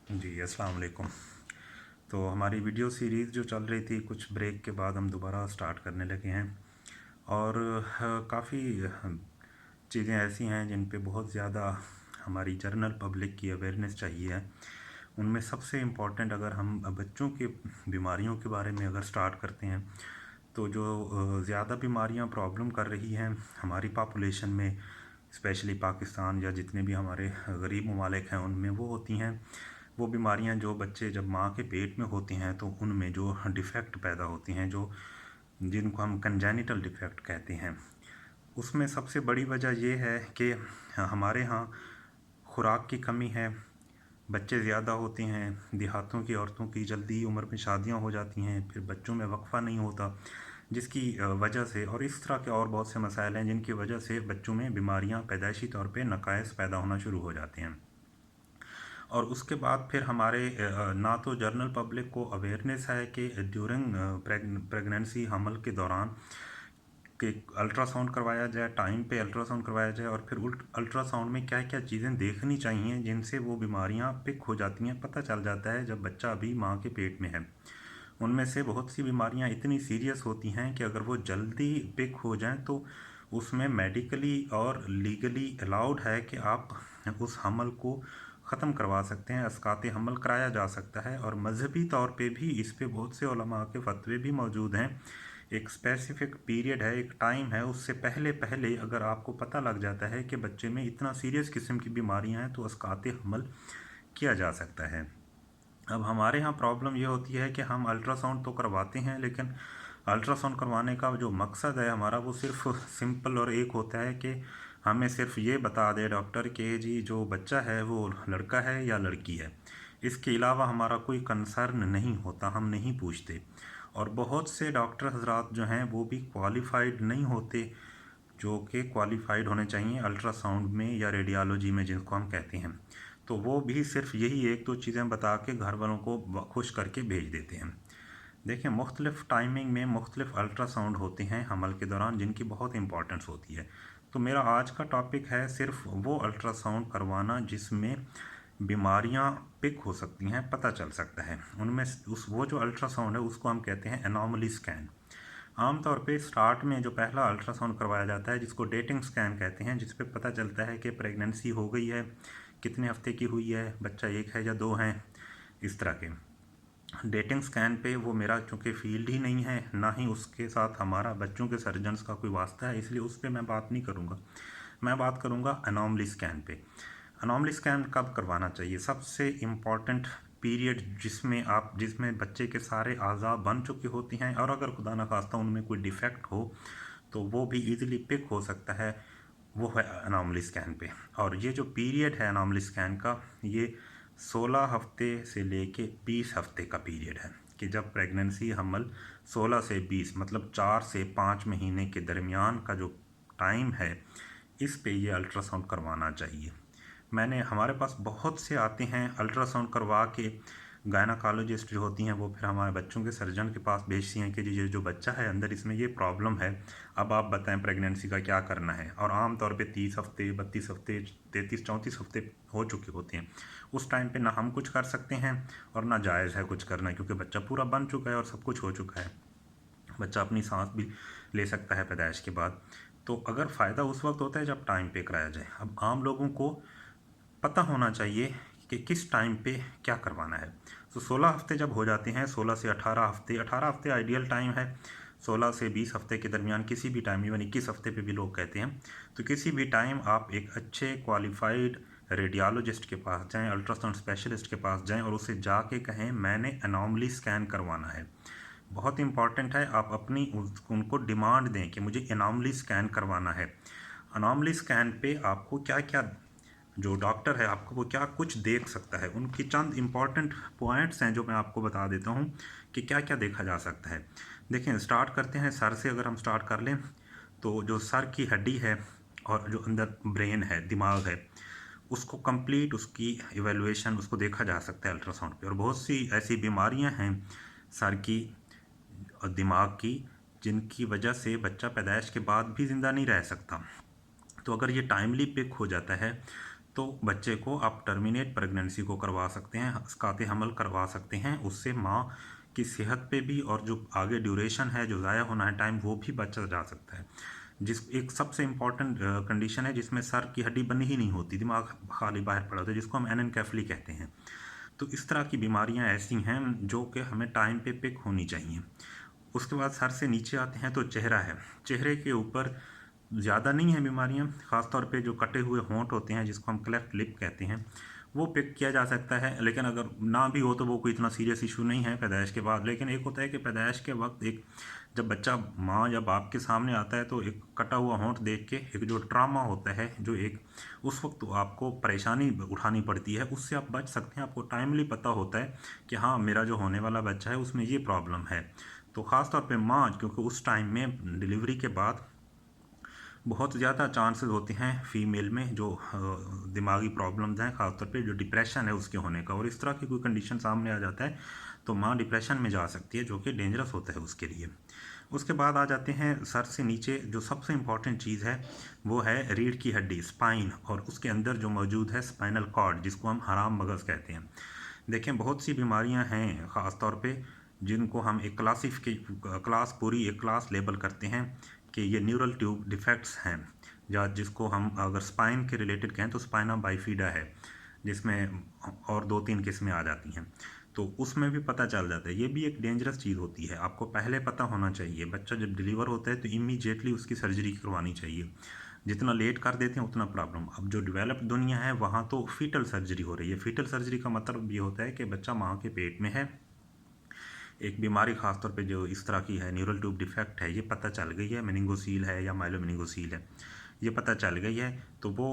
जी, अस्सलाम वालेकुम। तो हमारी वीडियो सीरीज़ जो चल रही थी, कुछ ब्रेक के बाद हम दोबारा स्टार्ट करने लगे हैं। और काफ़ी चीज़ें ऐसी हैं जिन पे बहुत ज़्यादा हमारी जनरल पब्लिक की अवेयरनेस चाहिए है। उनमें सबसे इम्पोर्टेंट, अगर हम बच्चों की बीमारियों के बारे में अगर स्टार्ट करते हैं, तो जो ज़्यादा बीमारियां प्रॉब्लम कर रही हैं हमारी पॉपुलेशन में, स्पेशली पाकिस्तान या जितने भी हमारे गरीब ममालिक हैं उनमें, वो होती हैं वो बीमारियां जो बच्चे जब माँ के पेट में होती हैं तो उनमें जो डिफ़ेक्ट पैदा होती हैं, जो जिनको हम कंजेनिटल डिफ़ेक्ट कहते हैं। उसमें सबसे बड़ी वजह ये है कि हमारे यहाँ खुराक की कमी है, बच्चे ज़्यादा होते हैं, देहातों की औरतों की जल्दी उम्र में शादियाँ हो जाती हैं, फिर बच्चों में वक्फ़ा नहीं होता, जिसकी वजह से, और इस तरह के और बहुत से मसाइल हैं जिनकी वजह से बच्चों में बीमारियाँ पैदाइशी तौर पे नकाइस पैदा होना शुरू हो जाते हैं। और उसके बाद फिर हमारे ना तो जनरल पब्लिक को अवेयरनेस है कि ड्यूरिंग प्रेगनेंसी, हमल के दौरान, कि अल्ट्रासाउंड करवाया जाए, टाइम पे अल्ट्रासाउंड करवाया जाए, और फिर अल्ट्रासाउंड में क्या क्या चीज़ें देखनी चाहिए जिनसे वो बीमारियां पिक हो जाती हैं, पता चल जाता है जब बच्चा अभी माँ के पेट में है। उनमें से बहुत सी बीमारियां इतनी सीरियस होती हैं कि अगर वो जल्दी पिक हो जाएं तो उसमें मेडिकली और लीगली अलाउड है कि आप उस हमल को ख़त्म करवा सकते हैं, अस्काते हमल कराया जा सकता है। और मजहबी तौर पे भी इस पे बहुत से उलमा के फतवे भी मौजूद हैं। एक स्पेसिफिक पीरियड है, एक टाइम है, उससे पहले पहले अगर आपको पता लग जाता है कि बच्चे में इतना सीरियस किस्म की बीमारियां हैं तो अस्काते हमल किया जा सकता है। अब हमारे यहाँ प्रॉब्लम ये होती है कि हम अल्ट्रासाउंड तो करवाते हैं, लेकिन अल्ट्रासाउंड करवाने का जो मकसद है हमारा, वो सिर्फ सिंपल और एक होता है कि हमें सिर्फ ये बता दे डॉक्टर कि जी जो बच्चा है वो लड़का है या लड़की है। इसके अलावा हमारा कोई कंसर्न नहीं होता, हम नहीं पूछते। और बहुत से डॉक्टर हजरात जो हैं वो भी क्वालिफाइड नहीं होते, जो कि क्वालिफाइड होने चाहिए अल्ट्रासाउंड में या रेडियोलॉजी में जिनको हम कहते हैं। तो वो भी सिर्फ यही एक दो चीज़ें बता के घर वालों को खुश करके भेज देते हैं। देखिए, मुख्तलिफ़ टाइमिंग में मुख्तलिफ़ अल्ट्रासाउंड होते हैं हमल के दौरान, जिनकी बहुत इंपॉर्टेंस होती है। तो मेरा आज का टॉपिक है सिर्फ वो अल्ट्रासाउंड करवाना जिसमें बीमारियां पिक हो सकती हैं, पता चल सकता है उनमें। उस वो जो अल्ट्रासाउंड है उसको हम कहते हैं एनॉमली स्कैन। आमतौर पे स्टार्ट में जो पहला अल्ट्रासाउंड करवाया जाता है, जिसको डेटिंग स्कैन कहते हैं, जिस पे पता चलता है कि प्रेगनेंसी हो गई है, कितने हफ्ते की हुई है, बच्चा एक है या दो हैं, इस तरह के। डेटिंग स्कैन पे वो मेरा चूँकि फील्ड ही नहीं है, ना ही उसके साथ हमारा बच्चों के सर्जन्स का कोई वास्ता है, इसलिए उस पर मैं बात नहीं करूँगा। मैं बात करूँगा अनॉमली स्कैन पे। अनॉमली स्कैन कब करवाना चाहिए? सबसे इम्पॉर्टेंट पीरियड जिसमें बच्चे के सारे आज़ा बन चुके होते हैं, और अगर खुदा न खास्ता उनमें कोई डिफेक्ट हो तो वो भी इजीली पिक हो सकता है, वो है अनॉमली स्कैन पे। और ये जो पीरियड है अनॉमली स्कैन का, ये 16 हफ्ते से लेके 20 हफ्ते का पीरियड है, कि जब प्रेगनेंसी हमल 16 से 20, मतलब 4 से 5 महीने के दरमियान का जो टाइम है, इस पे ये अल्ट्रासाउंड करवाना चाहिए। हमारे पास बहुत से आते हैं अल्ट्रासाउंड करवा के, गायनाकोलॉजिस्ट जो होती हैं वो फिर हमारे बच्चों के सर्जन के पास भेजती हैं कि जी ये जो बच्चा है अंदर, इसमें ये प्रॉब्लम है, अब आप बताएं प्रेगनेंसी का क्या करना है। और आमतौर पे 30 हफ्ते, 32 हफ्ते, 33-34 हफ्ते हो चुके होते हैं। उस टाइम पे ना हम कुछ कर सकते हैं और ना जायज़ है कुछ करना, क्योंकि बच्चा पूरा बन चुका है और सब कुछ हो चुका है। बच्चा अपनी सांस भी ले सकता है पैदाइश के बाद। तो अगर फ़ायदा उस वक्त होता है जब टाइम पे कराया जाए। अब आम लोगों को पता होना चाहिए कि किस टाइम पे क्या करवाना है। तो 16 हफ्ते जब हो जाते हैं, 16 से 18 हफ्ते, 18 हफ्ते आइडियल टाइम है। 16 से 20 हफ्ते के दरमियान किसी भी टाइम, इवन 21 हफ्ते पे भी लोग कहते हैं, तो किसी भी टाइम आप एक अच्छे क्वालिफाइड रेडियोलॉजिस्ट के पास जाएं, अल्ट्रासाउंड स्पेशलिस्ट के पास जाएं और उसे जाके कहें मैंने एनॉमली स्कैन करवाना है। बहुत इंपॉर्टेंट है, आप उनको डिमांड दें कि मुझे एनॉमली स्कैन करवाना है। अनॉमली स्कैन पे आपको क्या क्या, जो डॉक्टर है आपको वो क्या कुछ देख सकता है, उनकी चंद इंपॉर्टेंट पॉइंट्स हैं जो मैं आपको बता देता हूँ कि क्या क्या देखा जा सकता है। देखें, स्टार्ट करते हैं सर से। अगर हम स्टार्ट कर लें तो जो सर की हड्डी है और जो अंदर ब्रेन है, दिमाग है, उसको कंप्लीट, उसकी इवेलुएशन, उसको देखा जा सकता है अल्ट्रासाउंड पे। और बहुत सी ऐसी बीमारियां हैं सर की और दिमाग की, जिनकी वजह से बच्चा पैदाइश के बाद भी ज़िंदा नहीं रह सकता। तो अगर ये टाइमली पिक हो जाता है तो बच्चे को आप टर्मिनेट प्रेगनेंसी को करवा सकते हैं, इसकाते हमल करवा सकते हैं। उससे माँ की सेहत पे भी और जो आगे ड्यूरेशन है, जो ज़ाया होना है टाइम, वो भी बचा जा सकता है। एक सबसे इम्पॉर्टेंट कंडीशन है जिसमें सर की हड्डी बनी ही नहीं होती, दिमाग खाली बाहर पड़ा होता है, जिसको हम एनेनकेफली कहते हैं। तो इस तरह की बीमारियां ऐसी हैं जो कि हमें टाइम पे पिक होनी चाहिए। उसके बाद सर से नीचे आते हैं तो चेहरा है। चेहरे के ऊपर ज़्यादा नहीं है बीमारियां, ख़ासतौर पे जो कटे हुए होंठ होते हैं जिसको हम क्लेफ्ट लिप कहते हैं, वो पिक किया जा सकता है। लेकिन अगर ना भी हो तो वो कोई इतना सीरियस इशू नहीं है पैदाइश के बाद। लेकिन एक होता है कि पैदाइश के वक्त एक जब बच्चा माँ या बाप के सामने आता है तो एक कटा हुआ होंठ देख के एक जो ट्रामा होता है, जो एक उस वक्त तो आपको परेशानी उठानी पड़ती है, उससे आप बच सकते हैं। आपको टाइमली पता होता है कि हाँ मेरा जो होने वाला बच्चा है उसमें ये प्रॉब्लम है। तो ख़ास तौर पे माँ, क्योंकि उस टाइम में डिलीवरी के बाद बहुत ज़्यादा चांसेस होते हैं फीमेल में जो दिमागी प्रॉब्लम्स हैं, ख़ासतौर पे जो डिप्रेशन है उसके होने का, और इस तरह की कोई कंडीशन सामने आ जाता है तो माँ डिप्रेशन में जा सकती है, जो कि डेंजरस होता है उसके लिए। उसके बाद आ जाते हैं सर से नीचे, जो सबसे इम्पॉर्टेंट चीज़ है वो है रीढ़ की हड्डी, स्पाइन, और उसके अंदर जो मौजूद है स्पाइनल कॉर्ड, जिसको हम हराम मगज़ कहते हैं। देखें, बहुत सी बीमारियां हैं ख़ास तौर पे जिनको हम एक क्लास पूरी एक क्लास लेबल करते हैं कि ये न्यूरल ट्यूब डिफेक्ट्स हैं, या जिसको हम अगर स्पाइन के रिलेटेड कहें तो स्पाइना बाइफिडा है, जिसमें और 2-3 किस्में आ जाती हैं। तो उसमें भी पता चल जाता है। ये भी एक डेंजरस चीज़ होती है, आपको पहले पता होना चाहिए। बच्चा जब डिलीवर होता है तो इमीडिएटली उसकी सर्जरी करवानी चाहिए। जितना लेट कर देते हैं उतना प्रॉब्लम। अब जो डेवलप्ड दुनिया है वहाँ तो फीटल सर्जरी हो रही है। फीटल सर्जरी का मतलब ये होता है कि बच्चा माँ के पेट में है, एक बीमारी खासतौर पे जो इस तरह की है, न्यूरल ट्यूब डिफेक्ट है, ये पता चल गई है, मेनिंगोसील है या माइलोमेनिंगोसील है, ये पता चल गई है, तो वो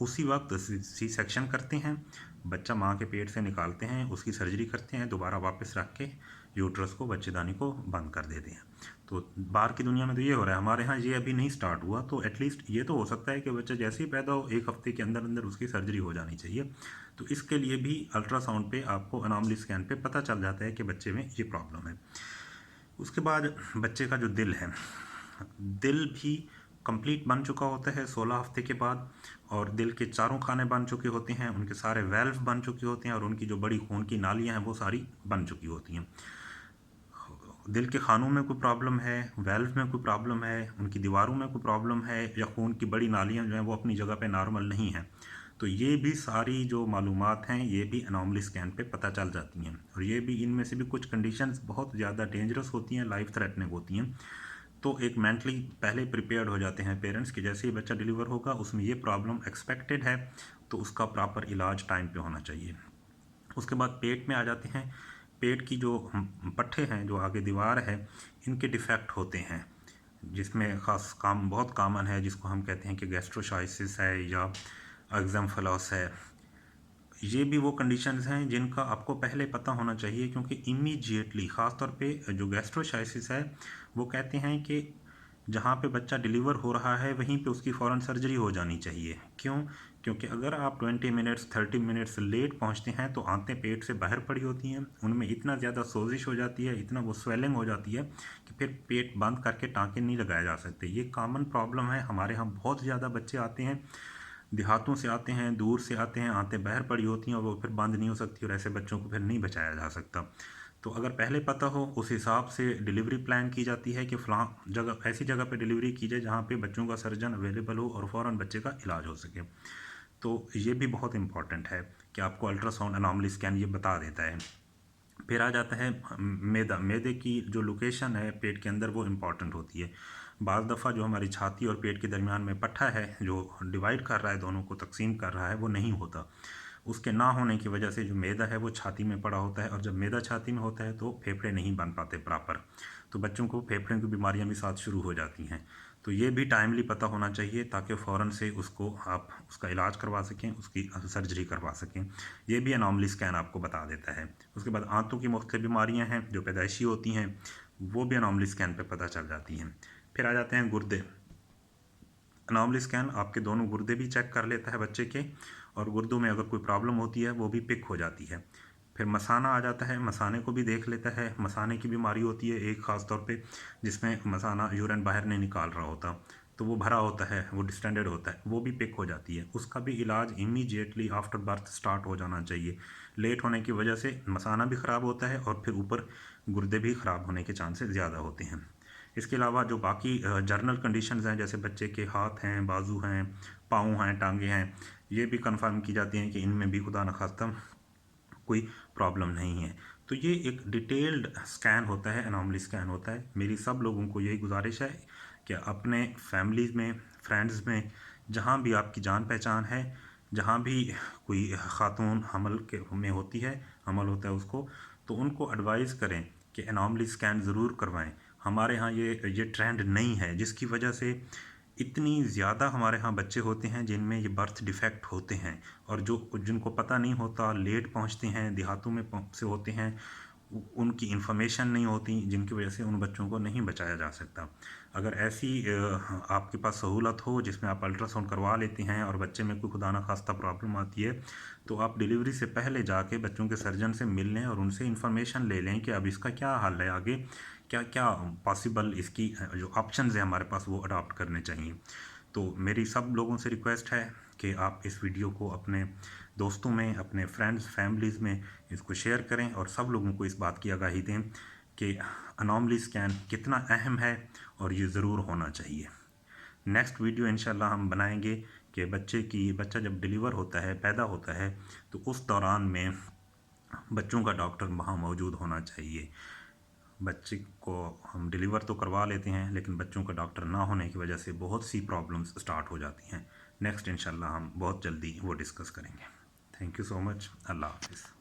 उसी वक्त सी सेक्शन करते हैं, बच्चा माँ के पेट से निकालते हैं, उसकी सर्जरी करते हैं, दोबारा वापस रख के यूट्रस को, बच्चेदानी को बंद कर देते हैं। तो बाहर की दुनिया में तो ये हो रहा है, हमारे यहाँ ये अभी नहीं स्टार्ट हुआ। तो एटलीस्ट ये तो हो सकता है कि बच्चा जैसे ही पैदा हो 1 हफ्ते के अंदर अंदर उसकी सर्जरी हो जानी चाहिए। तो इसके लिए भी अल्ट्रासाउंड पे आपको अनोमली स्कैन पे पता चल जाता है कि बच्चे में ये प्रॉब्लम है। उसके बाद बच्चे का जो दिल है, दिल भी कंप्लीट बन चुका होता है 16 हफ्ते के बाद, और दिल के चारों खाने बन चुके होते हैं, उनके सारे वेल्व बन चुके होते हैं, और उनकी जो बड़ी खून की नालियां हैं वो सारी बन चुकी होती हैं। दिल के खानों में कोई प्रॉब्लम है, वेल्व में कोई प्रॉब्लम है, उनकी दीवारों में कोई प्रॉब्लम है, या खून की बड़ी नालियाँ जो हैं वो अपनी जगह पे नॉर्मल नहीं हैं, तो ये भी सारी जो मालूमात हैं ये भी एनॉमली स्कैन पे पता चल जाती हैं। और ये भी, इनमें से भी कुछ कंडीशंस बहुत ज़्यादा डेंजरस होती हैं, लाइफ थ्रेटनिंग होती हैं। तो एक मेंटली पहले प्रिपेयर्ड हो जाते हैं पेरेंट्स कि जैसे ही बच्चा डिलीवर होगा उसमें ये प्रॉब्लम एक्सपेक्टेड है, तो उसका प्रॉपर इलाज टाइम पे होना चाहिए। उसके बाद पेट में आ जाते हैं। पेट की जो पट्ठे हैं, जो आगे दीवार है, इनके डिफेक्ट होते हैं, जिसमें ख़ास बहुत कॉमन है, जिसको हम कहते हैं कि गैस्ट्रोशाइसिस है या एक्ज़म्फलोस है। ये भी वो कंडीशंस हैं जिनका आपको पहले पता होना चाहिए, क्योंकि इमीडिएटली ख़ास तौर पे जो गैस्ट्रोशाइसिस है वो कहते हैं कि जहाँ पे बच्चा डिलीवर हो रहा है वहीं पे उसकी फ़ौरन सर्जरी हो जानी चाहिए। क्यों? क्योंकि अगर आप 20 मिनट्स 30 मिनट्स लेट पहुँचते हैं तो आंतें पेट से बाहर पड़ी होती हैं, उनमें इतना ज़्यादा सोजिश हो जाती है, इतना वो स्वेलिंग हो जाती है कि फिर पेट बंद करके टाँके नहीं लगाए जा सकते। ये कॉमन प्रॉब्लम है, हमारे यहाँ बहुत ज़्यादा बच्चे आते हैं, देहातों से आते हैं, दूर से आते हैं, आंतें बाहर पड़ी होती हैं और वो फिर बंद नहीं हो सकती, और ऐसे बच्चों को फिर नहीं बचाया जा सकता। तो अगर पहले पता हो, उस हिसाब से डिलीवरी प्लान की जाती है कि फ़लाँ जगह, ऐसी जगह पे डिलीवरी की जाए जहाँ पे बच्चों का सर्जन अवेलेबल हो और फ़ौरन बच्चे का इलाज हो सके। तो ये भी बहुत इंपॉर्टेंट है कि आपको अल्ट्रासाउंड एनॉमली स्कैन ये बता देता है। फिर आ जाता है मैदा। मैदे की जो लोकेशन है पेट के अंदर वो इम्पॉर्टेंट होती है। बाज़ दफ़ा जो हमारी छाती और पेट के दरमियान में पट्टा है जो डिवाइड कर रहा है, दोनों को तकसीम कर रहा है, वो नहीं होता। उसके ना होने की वजह से जो मैदा है वो छाती में पड़ा होता है, और जब मैदा छाती में होता है तो फेफड़े नहीं बन पाते प्रॉपर, तो बच्चों को फेफड़े की बीमारियां भी साथ शुरू हो जाती हैं। तो ये भी टाइमली पता होना चाहिए ताकि फ़ौरन से उसको आप उसका इलाज करवा सकें, उसकी सर्जरी करवा सकें। ये भी एनॉमली स्कैन आपको बता देता है। उसके बाद आंतों की मुख्तलिफ बीमारियां हैं जो पैदाइशी होती हैं, वो भी एनॉमली स्कैन पे पता चल जाती हैं। फिर आ जाते हैं गुर्दे। एनॉमली स्कैन आपके दोनों गुर्दे भी चेक कर लेता है बच्चे के, और गुर्दों में अगर कोई प्रॉब्लम होती है वो भी पिक हो जाती है। फिर मसाना आ जाता है, मसाने को भी देख लेता है। मसाने की बीमारी होती है एक ख़ास तौर पे, जिसमें मसाना यूरिन बाहर नहीं निकाल रहा होता, तो वो भरा होता है, वो डिस्टेंडेड होता है, वो भी पिक हो जाती है। उसका भी इलाज इमीडिएटली आफ्टर बर्थ स्टार्ट हो जाना चाहिए। लेट होने की वजह से मसाना भी ख़राब होता है और फिर ऊपर गुर्दे भी ख़राब होने के चांसेस ज़्यादा होते हैं। इसके अलावा जो बाकी जर्नल कंडीशंस हैं, जैसे बच्चे के हाथ हैं, बाजू हैं, पाँव हैं, टांगे हैं, ये भी कंफर्म की जाती हैं कि इनमें भी खुदा न खास्ता कोई प्रॉब्लम नहीं है। तो ये एक डिटेल्ड स्कैन होता है, एनॉमली स्कैन होता है। मेरी सब लोगों को यही गुजारिश है कि अपने फैमिलीज़ में, फ्रेंड्स में, जहाँ भी आपकी जान पहचान है, जहाँ भी कोई ख़ातून हमल के में होती है, हमल होता है उसको, तो उनको एडवाइस करें कि एनॉमली स्कैन ज़रूर करवाएं। हमारे यहाँ ये ट्रेंड नहीं है, जिसकी वजह से इतनी ज़्यादा हमारे यहाँ बच्चे होते हैं जिनमें ये बर्थ डिफेक्ट होते हैं, और जो जिनको पता नहीं होता, लेट पहुँचते हैं, देहातों में से होते हैं, उनकी इन्फॉर्मेशन नहीं होती, जिनकी वजह से उन बच्चों को नहीं बचाया जा सकता। अगर ऐसी आपके पास सहूलत हो जिसमें आप अल्ट्रासाउंड करवा लेते हैं और बच्चे में कोई खुदा न खास्ता प्रॉब्लम आती है, तो आप डिलीवरी से पहले जाके बच्चों के सर्जन से मिल लें और उनसे इन्फॉर्मेशन ले लें कि अब इसका क्या हल है, आगे क्या क्या पॉसिबल इसकी जो ऑप्शंस हैं हमारे पास, वो अडॉप्ट करने चाहिए। तो मेरी सब लोगों से रिक्वेस्ट है कि आप इस वीडियो को अपने दोस्तों में, अपने फ्रेंड्स, फैमिलीज़ में इसको शेयर करें और सब लोगों को इस बात की आगाही दें कि अनॉमली स्कैन कितना अहम है और ये ज़रूर होना चाहिए। नेक्स्ट वीडियो इंशाल्लाह हम बनाएंगे कि बच्चा जब डिलीवर होता है, पैदा होता है, तो उस दौरान में बच्चों का डॉक्टर वहाँ मौजूद होना चाहिए। बच्चे को हम डिलीवर तो करवा लेते हैं, लेकिन बच्चों का डॉक्टर ना होने की वजह से बहुत सी प्रॉब्लम्स स्टार्ट हो जाती हैं। नेक्स्ट इंशाल्लाह हम बहुत जल्दी वो डिस्कस करेंगे। Thank you so much. अल्लाह हाफिज़।